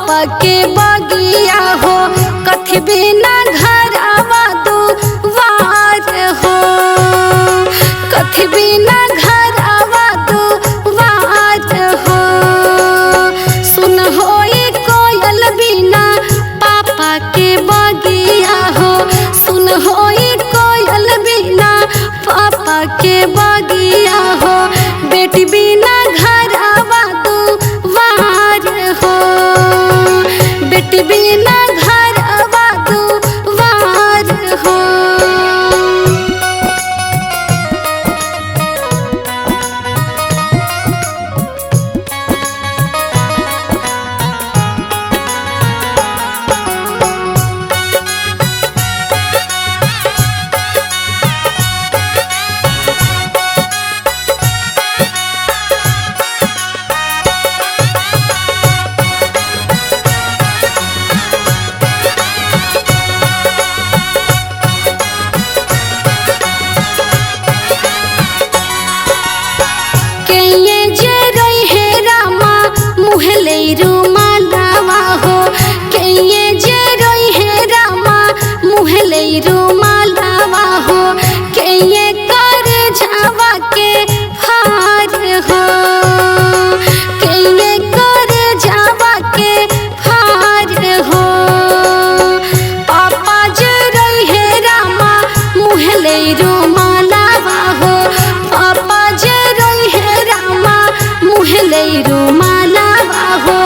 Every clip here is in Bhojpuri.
पापा के बगिया हो कथी बिना घर आवा दुआर हो, कथी बिना घर आवा दुआर हो। सुन होई कोयल बिना पापा के बगिया हो, सुन होई कोयल बिना पापा के बगिया हो। बेटी बिना घर आवा दुआर हो, बेटी बिना घर आवा दुआर हो। मुहले रुमालावा हो कइये जे रोई है रामा, मुहले रुमालावा हो कइये कर जावा के हार हो, कइये कर जावा के हार हो। पापा जे रोई है रामा, मुहले रुमालावा हो, पापा जे रोई है रामा, मुहले रुमालावा हो।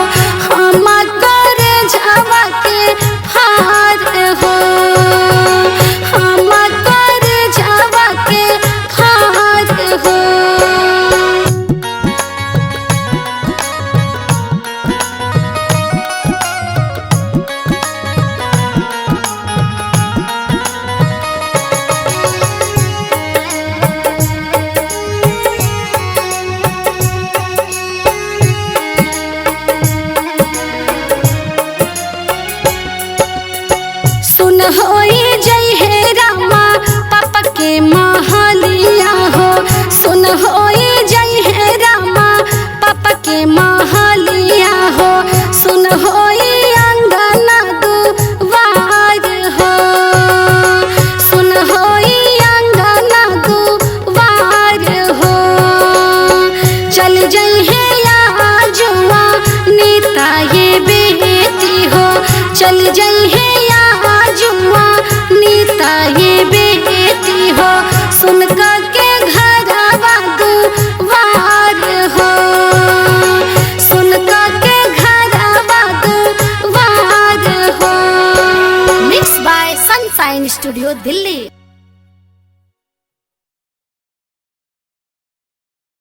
हम कर जावा के हार हो, हम कर जावा के हार हो। सुन होई जय हे रामा पापा के महलिया हो, सुन होई जय हे रामा पापा के महलिया हो। सुन होई अंगना दुआर हो, सुन होई अंगना दुआर हो। चल जय हे आजुआ नीता ये बेटी हो, चल जय हे जुआ नीता ये बेटी हो। सुन के घर आवा दुआर हो, सुन के घर आवा दुआर हो। Mix by sunshine studio Delhi.